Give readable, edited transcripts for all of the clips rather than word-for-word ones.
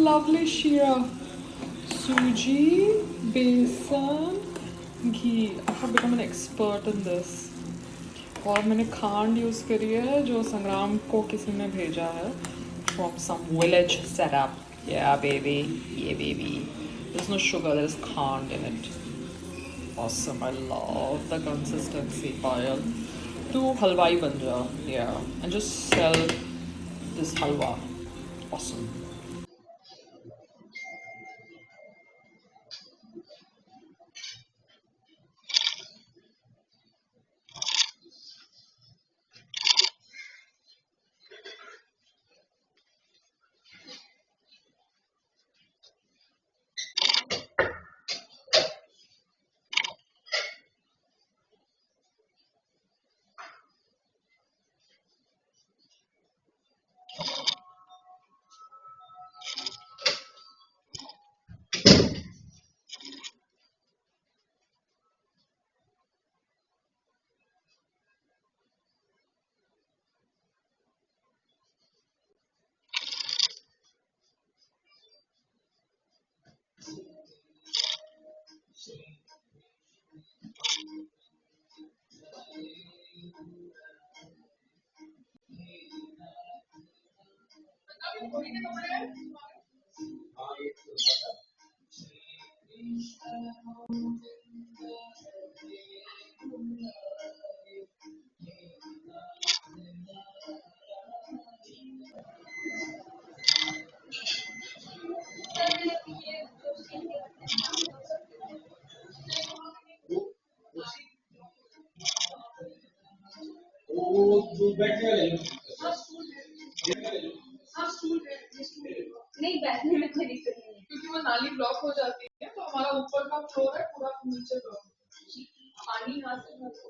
lovely sheer suji, besan, ghee. I have become an expert in this. और मैंने खांड use करी है जो संग्राम को किसी ने भेजा है from some village setup. Yeah, baby. Yeah, baby. There's no sugar, there's khand in it. Awesome. I love the consistency, Payal. तू हलवाई बन जा. Yeah. And just sell this halwa. Awesome. नहीं बैठने में कोई दिक्कत नहीं है क्योंकि वो नाली ब्लॉक हो जाती है तो हमारा ऊपर का फ्लोर है पूरा नीचे ब्लॉक पानी यहाँ से भरो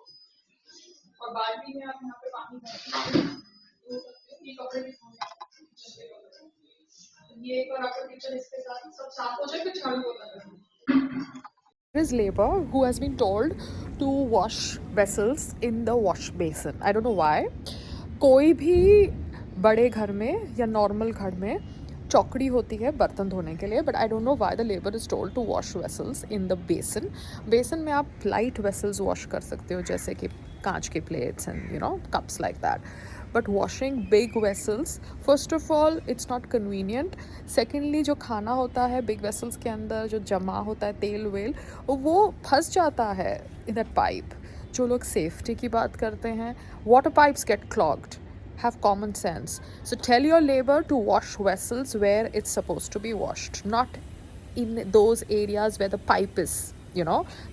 और बाल्टी में आप यहाँ पे पानी भर ये कपड़े भी धोने ये एक बार आपका किचन इसके साथ सब साफ हो जाए फिर झाड़ू होता है. There is labor who has been told to wash vessels in the wash basin. I don't know why. कोई भी बड़े घर में या नॉर्मल घर में चौकड़ी होती है बर्तन धोने के लिए, but I don't know why the labour is told to wash vessels in the basin. Basin में आप लाइट वेसल्स वॉश कर सकते हो जैसे कि कांच के plates and cups like that. But washing big vessels, first of all it's not convenient. Secondly जो खाना होता है बिग वेसल्स के अंदर जो जमा होता है तेल वेल वो फंस जाता है इन दैट पाइप. जो लोग सेफ्टी की बात करते हैं, water pipes get clogged. Have common sense. So tell your labor to wash vessels where it's supposed to be washed, not in those areas where the pipe is,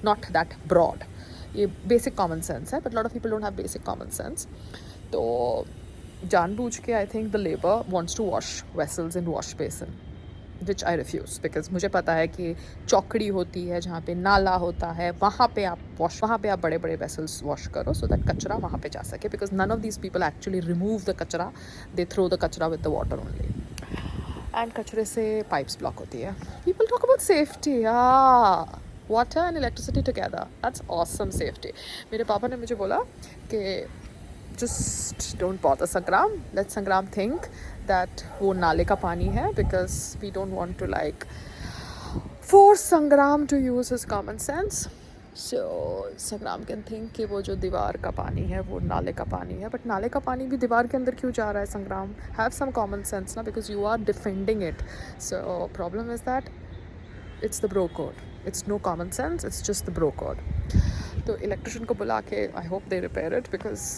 not that broad. ये basic common sense है, but a lot of people don't have basic common sense. तो जानबूझ के I think the labor wants to wash vessels in wash basin, which I refuse because मुझे पता है कि चौकड़ी होती है जहाँ पे नाला होता है वहाँ पे आप बड़े बड़े वेसल्स वॉश करो so that कचरा वहाँ पे जा सके, because none of these people actually remove the कचरा, they throw the कचरा with the water only and कचरे से pipes block होती है. People talk about safety. Water and electricity together, that's awesome safety. मेरे पापा ने मुझे बोला कि just don't bother Sangram, let Sangram think that वो नाले का पानी है, because we don't want to like force Sangram to use his common sense. So Sangram can think कि वो जो दीवार का पानी है वो नाले का पानी है, but नाले का पानी भी दीवार के अंदर क्यों जा रहा है Sangram? Have some common sense ना, because you are defending it. So problem is that it's the bro code. It's no common sense, it's just the bro code. तो इलेक्ट्रिशियन को बुला के I hope they repair it, because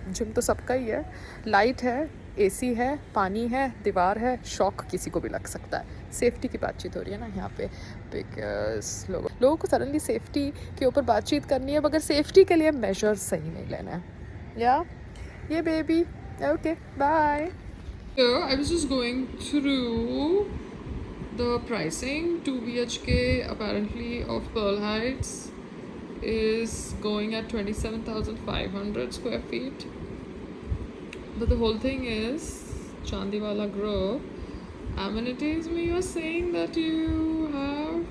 gym तो सबका ही है. Light है, AC है, पानी है, दीवार है, शॉक किसी को भी लग सकता है. सेफ्टी की बातचीत हो रही है ना यहाँ पे, बिकॉज लोगों को सडनली सेफ्टी के ऊपर बातचीत करनी है मगर सेफ्टी के लिए मेजर्स सही नहीं लेना है. या ये baby okay bye. I was just going through the pricing. 2 BHK apparently of Pearl Heights is going at 27,500 square feet. But the whole thing is Chandiwala Grove. Amenities, you are saying that you have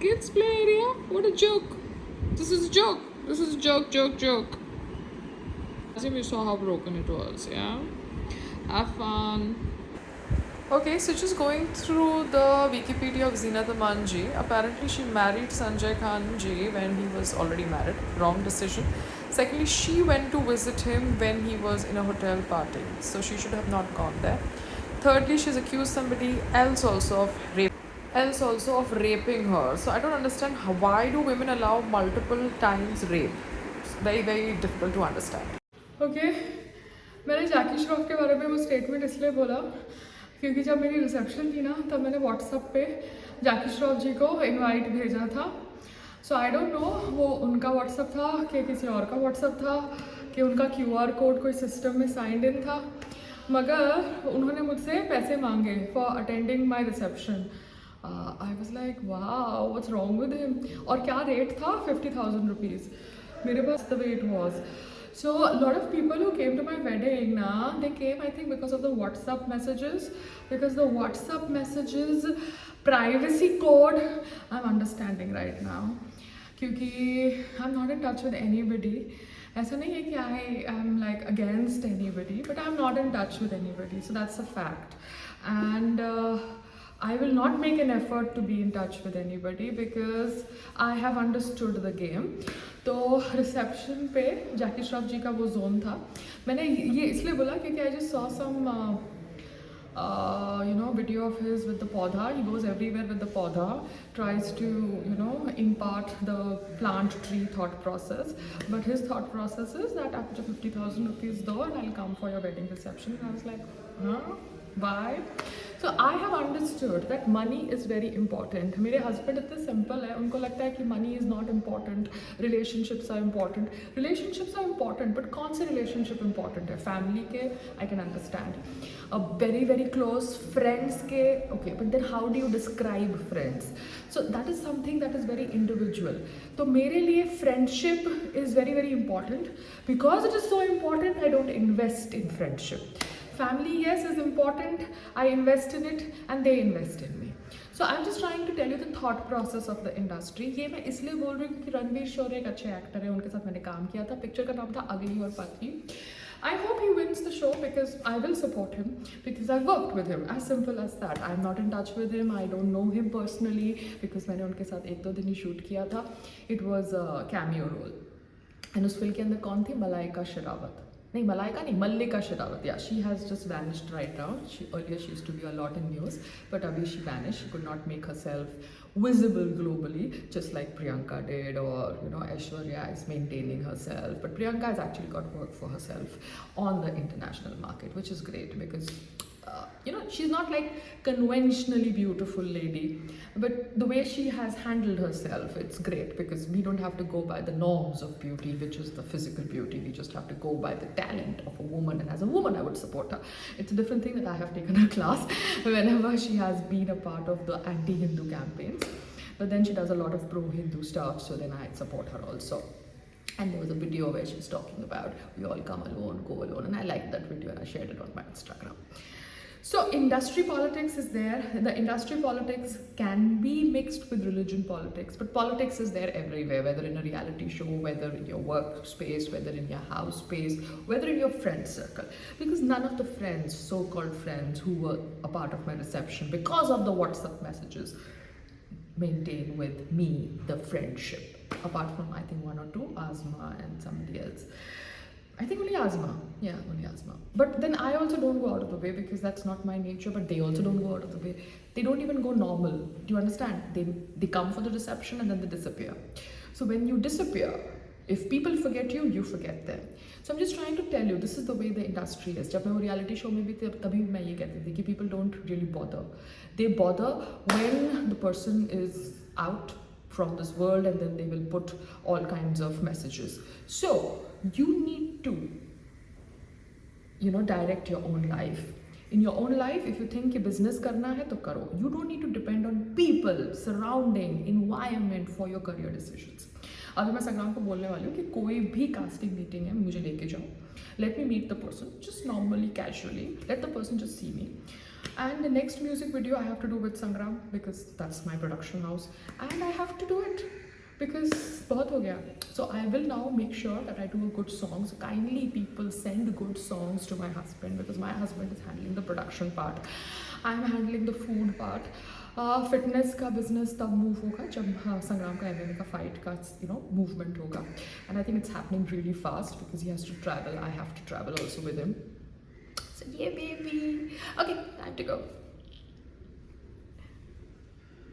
kids play area? What a joke. This is a joke. This is a joke. As you saw how broken it was, yeah? Have fun. Okay, so just going through the Wikipedia of Zeenat Aman ji, apparently she married Sanjay Khan ji when he was already married. Wrong decision. Secondly, she went to visit him when he was in a hotel party, so she should have not gone there. Thirdly, she's accused somebody else also of raping her. So I don't understand why do women allow multiple times rape? It's very very difficult to understand. Okay, मैंने जैकी श्रॉफ के बारे में वो statement इसलिए बोला क्योंकि जब मेरी रिसेप्शन थी ना तब मैंने व्हाट्सएप पे जैकी श्रॉफ जी को इनवाइट भेजा था. सो आई डोंट नो वो उनका व्हाट्सएप था कि किसी और का व्हाट्सएप था कि उनका क्यूआर कोड कोई सिस्टम में साइंड इन था, मगर उन्होंने मुझसे पैसे मांगे for attending my reception. I was like wow what's wrong with him. और क्या रेट था? 50,000 रुपीज़. मेरे पास the way it was. So a lot of people who came to my wedding, they came I think because of the WhatsApp messages, because the WhatsApp messages privacy code I'm understanding right now, क्योंकि I'm not in touch with anybody. ऐसा नहीं है कि I am like against anybody, but I'm not in touch with anybody, so that's a fact. And I will not make an effort to be in touch with anybody because I have understood the game. तो reception पे जैकी श्रॉफ जी का वो zone था. मैंने ये इसलिए बोला क्योंकि I just saw some video of his with the पौधा. He goes everywhere with the पौधा, tries to impart the plant tree thought process, but his thought process is that after 50,000 rupees though and I'll come for your wedding reception. And I was like, huh? Why? So I have understood that money is very important. मेरे husband इतने simple है, उनको लगता है कि money is not important, relationships are important. Relationships are important, but कौन से relationship important है? Family के I can understand. A very very close friends के okay, but then how do you describe friends? So that is something that is very individual. तो मेरे लिए friendship is very very important. Because it is so important, I don't invest in friendship. Family, yes, is important. I invest in it and they invest in me. So I'm just trying to tell you the thought process of the industry. ये मैं इसलिए बोल रही हूँ क्योंकि रणवीर शोर एक अच्छे एक्टर है, उनके साथ मैंने काम किया था. पिक्चर का नाम था अगली और पतली. I hope he wins the show because I will support him because I've worked with him. As simple as that. I'm not in touch with him. I don't know him personally because मैंने उनके साथ एक दो दिन ही shoot किया था. It was a cameo role. And उस film के अंदर कौन थी? मलाइका शेरावत. नहीं मलाइका नहीं, मल्लिका Sherawat. Yeah, she has just vanished right now. Earlier she used to be a lot in news, but abhi she vanished. She could not make herself visible globally, just like Priyanka did, or Aishwarya is maintaining herself. But Priyanka has actually got work for herself on the international market, which is great because she's not like conventionally beautiful lady, but the way she has handled herself, it's great because we don't have to go by the norms of beauty, which is the physical beauty. We just have to go by the talent of a woman, and as a woman I would support her. It's a different thing that I have taken her class whenever she has been a part of the anti-Hindu campaigns, but then she does a lot of pro-Hindu stuff, so then I support her also. And there was a video where she was talking about we all come alone, go alone, and I liked that video and I shared it on my Instagram. So industry politics is there. The industry politics can be mixed with religion politics, but politics is there everywhere, whether in a reality show, whether in your workspace, whether in your house space, whether in your friend circle. Because none of the friends, so-called friends who were a part of my reception because of the WhatsApp messages, maintain with me the friendship. Apart from I think one or two, Azma and somebody else. I think only Azma. Yeah, only Azma. But then I also don't go out of the way because that's not my nature, but they also don't go out of the way. They don't even go normal. Do you understand? They come for the reception and then they disappear. So when you disappear, if people forget you, you forget them. So I'm just trying to tell you, this is the way the industry is. जब मैं वो reality show में भी थी, तभी मैं ये कहती थी कि people don't really bother. They bother when the person is out from this world and then they will put all kinds of messages. So you need to direct your own life. In your own life, if you think कि business करना है तो करो. You don't need to depend on people, surrounding, environment for your career decisions. अभी मैं संग्राम को बोलने वाली हूँ कि कोई भी casting meeting है मुझे लेके जाओ. Let me meet the person just normally, casually. Let the person just see me. And the next music video I have to do with Sangram because that's my production house and I have to do it because बहुत हो गया. So I will now make sure that I do a good song. So kindly people send good songs to my husband, because my husband is handling the production part. I'm handling the food part. Fitness का business तब move होगा जब संग्राम का MMA का fight का movement होगा. And I think it's happening really fast because he has to travel. I have to travel also with him. So yeah, baby. Okay, time to go.